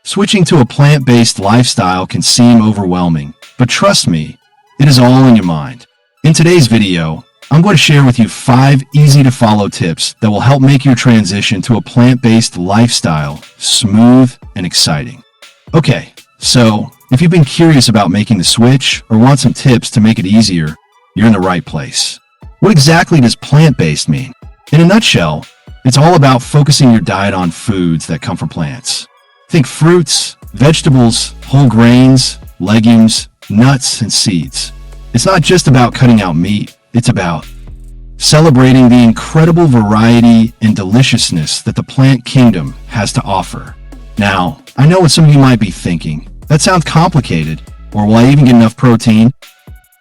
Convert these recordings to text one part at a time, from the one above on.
Switching to a plant-based lifestyle can seem overwhelming, but trust me, it is all in your mind. In today's video, I'm going to share with you 5 easy-to-follow tips that will help make your transition to a plant-based lifestyle smooth and exciting. Okay, so if you've been curious about making the switch or want some tips to make it easier, you're in the right place. What exactly does plant-based mean? In a nutshell, it's all about focusing your diet on foods that come from plants. Think fruits, vegetables, whole grains, legumes, nuts, and seeds. It's not just about cutting out meat, it's about celebrating the incredible variety and deliciousness that the plant kingdom has to offer. Now, I know what some of you might be thinking. That sounds complicated, or will I even get enough protein?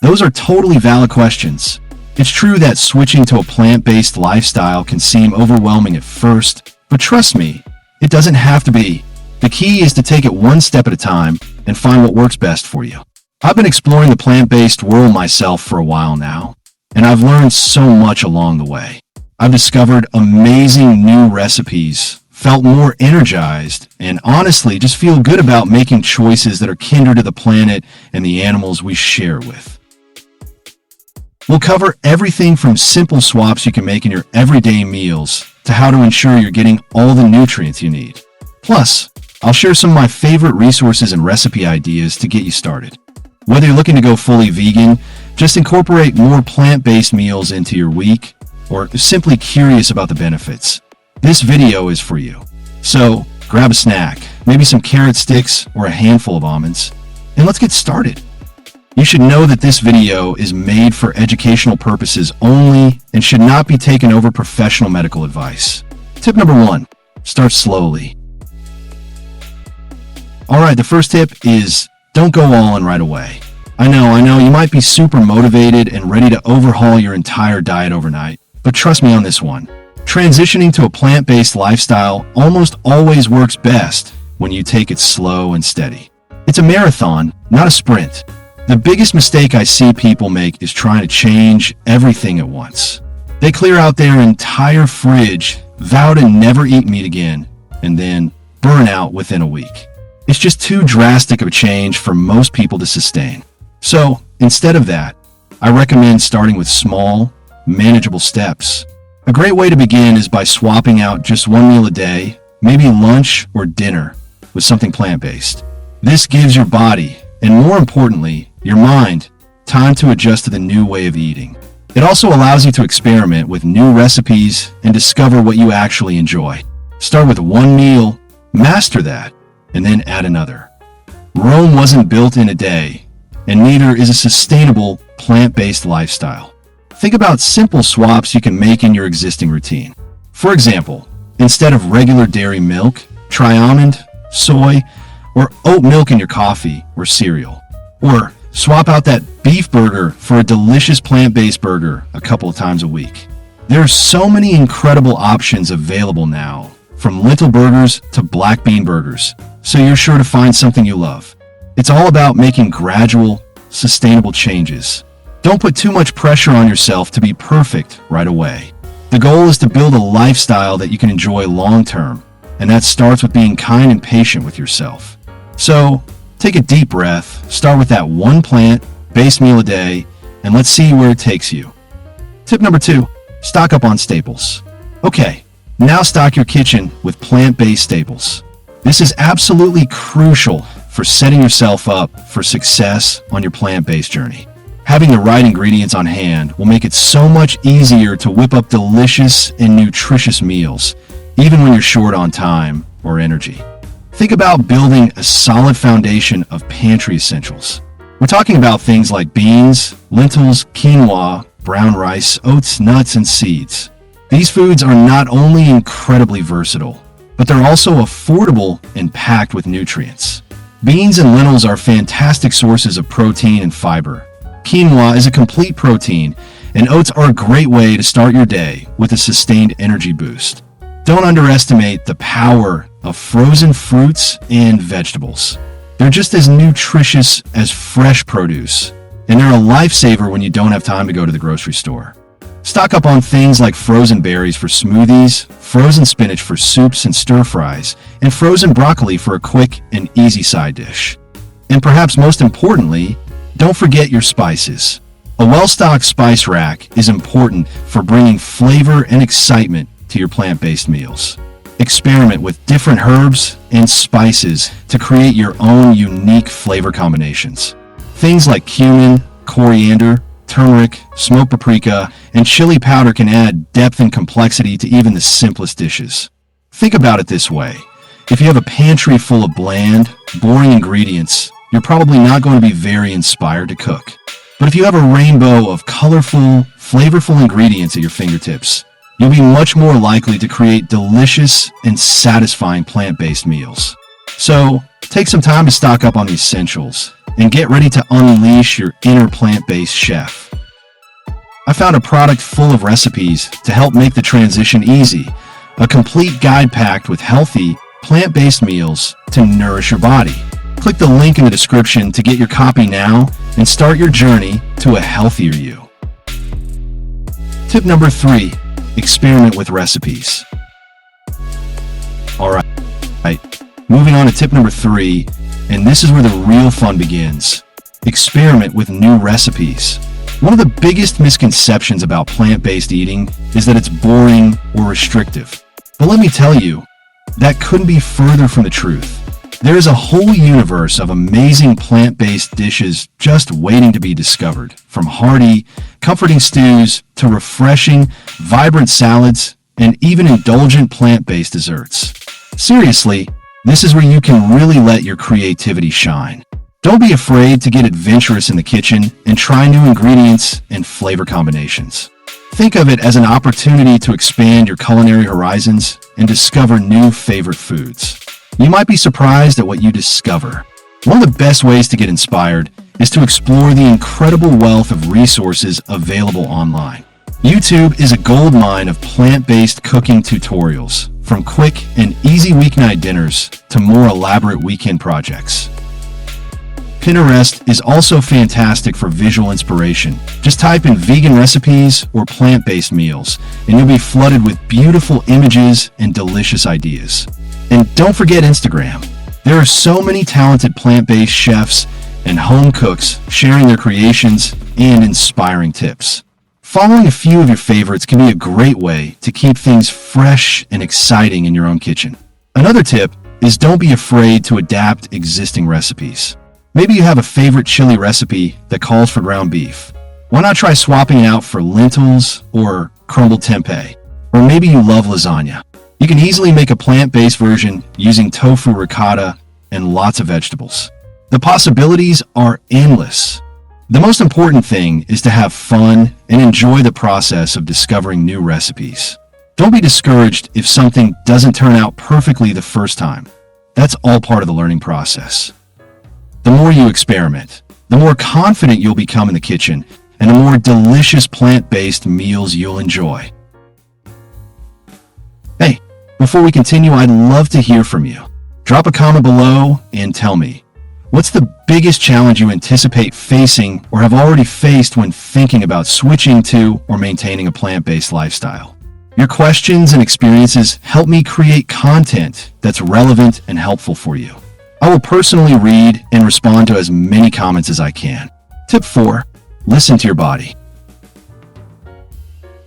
Those are totally valid questions. It's true that switching to a plant-based lifestyle can seem overwhelming at first, but trust me, it doesn't have to be. The key is to take it one step at a time and find what works best for you. I've been exploring the plant-based world myself for a while now, and I've learned so much along the way. I've discovered amazing new recipes, felt more energized, and honestly just feel good about making choices that are kinder to the planet and the animals we share with. We'll cover everything from simple swaps you can make in your everyday meals to how to ensure you're getting all the nutrients you need. Plus, I'll share some of my favorite resources and recipe ideas to get you started. Whether you're looking to go fully vegan, just incorporate more plant-based meals into your week, or simply curious about the benefits, this video is for you. So, grab a snack, maybe some carrot sticks or a handful of almonds, and let's get started. You should know that this video is made for educational purposes only and should not be taken over professional medical advice. Tip number 1, start slowly. Alright, the first tip is don't go all in right away. I know, you might be super motivated and ready to overhaul your entire diet overnight, but trust me on this one. Transitioning to a plant-based lifestyle almost always works best when you take it slow and steady. It's a marathon, not a sprint. The biggest mistake I see people make is trying to change everything at once. They clear out their entire fridge, vow to never eat meat again, and then burn out within a week. It's just too drastic of a change for most people to sustain. So, instead of that, I recommend starting with small, manageable steps. A great way to begin is by swapping out just one meal a day, maybe lunch or dinner, with something plant-based. This gives your body, and more importantly, your mind, time to adjust to the new way of eating. It also allows you to experiment with new recipes and discover what you actually enjoy. Start with one meal, master that, and then add another. Rome wasn't built in a day, and neither is a sustainable plant-based lifestyle. Think about simple swaps you can make in your existing routine. For example, instead of regular dairy milk, try almond, soy, or oat milk in your coffee or cereal. Or swap out that beef burger for a delicious plant-based burger a couple of times a week. There are so many incredible options available now, from lentil burgers to black bean burgers, so you're sure to find something you love. It's all about making gradual, sustainable changes. Don't put too much pressure on yourself to be perfect right away. The goal is to build a lifestyle that you can enjoy long-term, and that starts with being kind and patient with yourself. So, take a deep breath, start with that one plant-based meal a day, and let's see where it takes you. Tip number 2, stock up on staples. Okay, now stock your kitchen with plant-based staples. This is absolutely crucial for setting yourself up for success on your plant-based journey. Having the right ingredients on hand will make it so much easier to whip up delicious and nutritious meals, even when you're short on time or energy. Think about building a solid foundation of pantry essentials. We're talking about things like beans, lentils, quinoa, brown rice, oats, nuts, and seeds. These foods are not only incredibly versatile, but they're also affordable and packed with nutrients. Beans and lentils are fantastic sources of protein and fiber. Quinoa is a complete protein, and oats are a great way to start your day with a sustained energy boost. Don't underestimate the power of frozen fruits and vegetables. They're just as nutritious as fresh produce, and they're a lifesaver when you don't have time to go to the grocery store. Stock up on things like frozen berries for smoothies, frozen spinach for soups and stir-fries, and frozen broccoli for a quick and easy side dish. And perhaps most importantly, don't forget your spices. A well-stocked spice rack is important for bringing flavor and excitement to your plant-based meals. Experiment with different herbs and spices to create your own unique flavor combinations. Things like cumin, coriander, turmeric, smoked paprika, and chili powder can add depth and complexity to even the simplest dishes. Think about it this way. If you have a pantry full of bland, boring ingredients, you're probably not going to be very inspired to cook. But if you have a rainbow of colorful, flavorful ingredients at your fingertips, you'll be much more likely to create delicious and satisfying plant-based meals. So, take some time to stock up on the essentials and get ready to unleash your inner plant-based chef. I found a product full of recipes to help make the transition easy, a complete guide packed with healthy, plant-based meals to nourish your body. Click the link in the description to get your copy now and start your journey to a healthier you. Tip number 3. Experiment with recipes. Alright, moving on to tip number 3, and this is where the real fun begins. Experiment with new recipes. One of the biggest misconceptions about plant-based eating is that it's boring or restrictive. But let me tell you, that couldn't be further from the truth. There is a whole universe of amazing plant-based dishes just waiting to be discovered, from hearty, comforting stews to refreshing, vibrant salads, and even indulgent plant-based desserts. Seriously, this is where you can really let your creativity shine. Don't be afraid to get adventurous in the kitchen and try new ingredients and flavor combinations. Think of it as an opportunity to expand your culinary horizons and discover new favorite foods. You might be surprised at what you discover. One of the best ways to get inspired is to explore the incredible wealth of resources available online. YouTube is a goldmine of plant-based cooking tutorials, from quick and easy weeknight dinners to more elaborate weekend projects. Pinterest is also fantastic for visual inspiration. Just type in vegan recipes or plant-based meals, and you'll be flooded with beautiful images and delicious ideas. And don't forget Instagram. There are so many talented plant-based chefs and home cooks sharing their creations and inspiring tips. Following a few of your favorites can be a great way to keep things fresh and exciting in your own kitchen. Another tip is don't be afraid to adapt existing recipes. Maybe you have a favorite chili recipe that calls for ground beef. Why not try swapping it out for lentils or crumbled tempeh? Or maybe you love lasagna. You can easily make a plant-based version using tofu, ricotta, and lots of vegetables. The possibilities are endless. The most important thing is to have fun and enjoy the process of discovering new recipes. Don't be discouraged if something doesn't turn out perfectly the first time. That's all part of the learning process. The more you experiment, the more confident you'll become in the kitchen, and the more delicious plant-based meals you'll enjoy. Hey, before we continue, I'd love to hear from you. Drop a comment below and tell me, what's the biggest challenge you anticipate facing or have already faced when thinking about switching to or maintaining a plant-based lifestyle? Your questions and experiences help me create content that's relevant and helpful for you. I will personally read and respond to as many comments as I can. Tip 4. Listen to your body.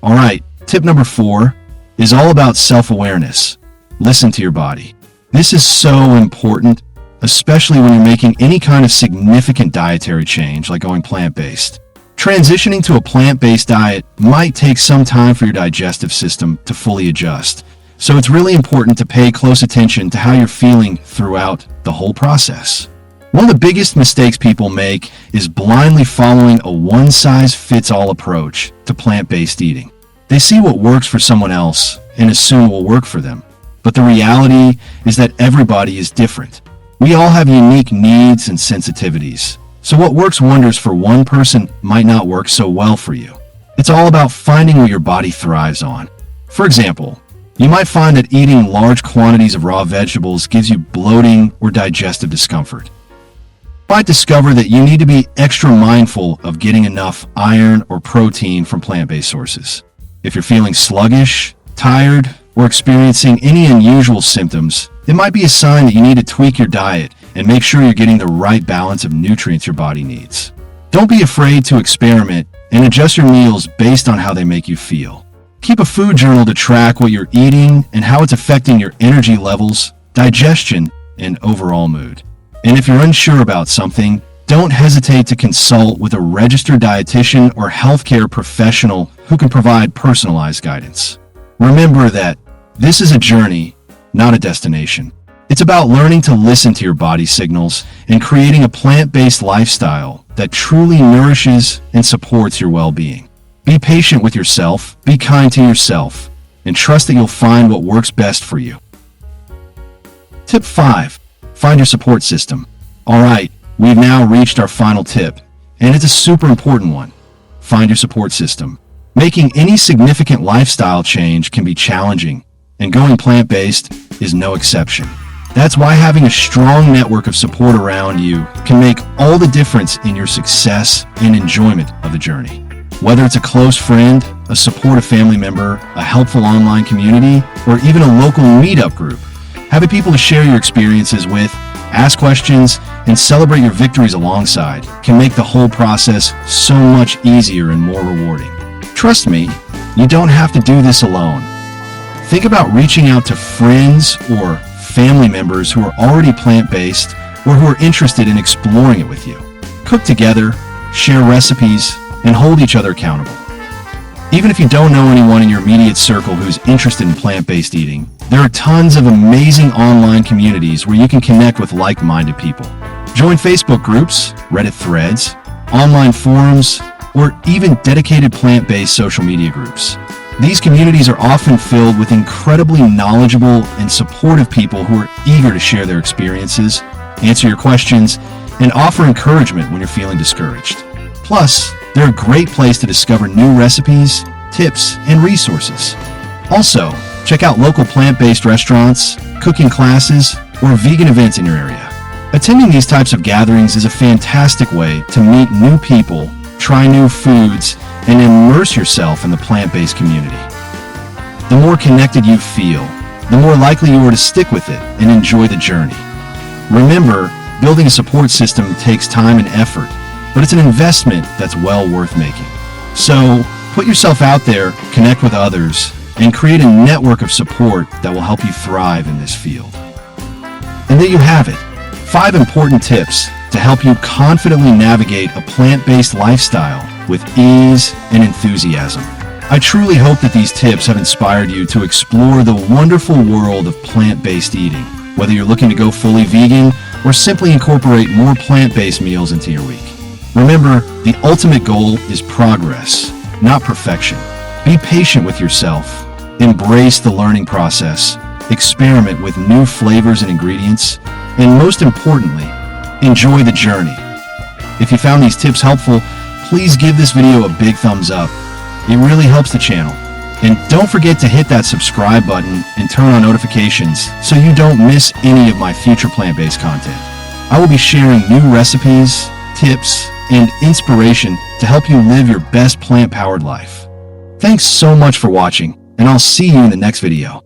Alright, tip number 4 is all about self-awareness. Listen to your body. This is so important, especially when you're making any kind of significant dietary change like going plant-based. Transitioning to a plant-based diet might take some time for your digestive system to fully adjust, so it's really important to pay close attention to how you're feeling throughout the whole process. One of the biggest mistakes people make is blindly following a one-size-fits-all approach to plant-based eating. They see what works for someone else and assume it will work for them. But the reality is that everybody is different. We all have unique needs and sensitivities. So what works wonders for one person might not work so well for you. It's all about finding what your body thrives on. For example, you might find that eating large quantities of raw vegetables gives you bloating or digestive discomfort. You might discover that you need to be extra mindful of getting enough iron or protein from plant-based sources. If you're feeling sluggish, tired, or experiencing any unusual symptoms, it might be a sign that you need to tweak your diet and make sure you're getting the right balance of nutrients your body needs. Don't be afraid to experiment and adjust your meals based on how they make you feel. Keep a food journal to track what you're eating and how it's affecting your energy levels, digestion, and overall mood. And if you're unsure about something, don't hesitate to consult with a registered dietitian or healthcare professional who can provide personalized guidance. Remember that this is a journey, not a destination. It's about learning to listen to your body's signals and creating a plant-based lifestyle that truly nourishes and supports your well-being. Be patient with yourself, be kind to yourself, and trust that you'll find what works best for you. Tip 5. Find your support system. All right, we've now reached our final tip, and it's a super important one. Find your support system. Making any significant lifestyle change can be challenging, and going plant-based is no exception. That's why having a strong network of support around you can make all the difference in your success and enjoyment of the journey. Whether it's a close friend, a supportive family member, a helpful online community, or even a local meetup group, having people to share your experiences with, ask questions, and celebrate your victories alongside can make the whole process so much easier and more rewarding. Trust me, you don't have to do this alone. Think about reaching out to friends or family members who are already plant-based or who are interested in exploring it with you. Cook together, share recipes, and hold each other accountable. Even if you don't know anyone in your immediate circle who's interested in plant-based eating, there are tons of amazing online communities where you can connect with like-minded people. Join Facebook groups, Reddit threads, online forums, or even dedicated plant-based social media groups. These communities are often filled with incredibly knowledgeable and supportive people who are eager to share their experiences, answer your questions, and offer encouragement when you're feeling discouraged. Plus, they're a great place to discover new recipes, tips, and resources. Also, check out local plant-based restaurants, cooking classes, or vegan events in your area. Attending these types of gatherings is a fantastic way to meet new people, try new foods, and immerse yourself in the plant-based community. The more connected you feel, the more likely you are to stick with it and enjoy the journey. Remember, building a support system takes time and effort, but it's an investment that's well worth making. So, put yourself out there, connect with others, and create a network of support that will help you thrive in this field. And there you have it, 5 important tips to help you confidently navigate a plant-based lifestyle with ease and enthusiasm. I truly hope that these tips have inspired you to explore the wonderful world of plant-based eating, whether you're looking to go fully vegan or simply incorporate more plant-based meals into your week. Remember, the ultimate goal is progress, not perfection. Be patient with yourself, embrace the learning process, experiment with new flavors and ingredients, and most importantly, enjoy the journey. If you found these tips helpful, please give this video a big thumbs up. It really helps the channel. And don't forget to hit that subscribe button and turn on notifications so you don't miss any of my future plant-based content. I will be sharing new recipes, tips, and inspiration to help you live your best plant-powered life. Thanks so much for watching, and I'll see you in the next video.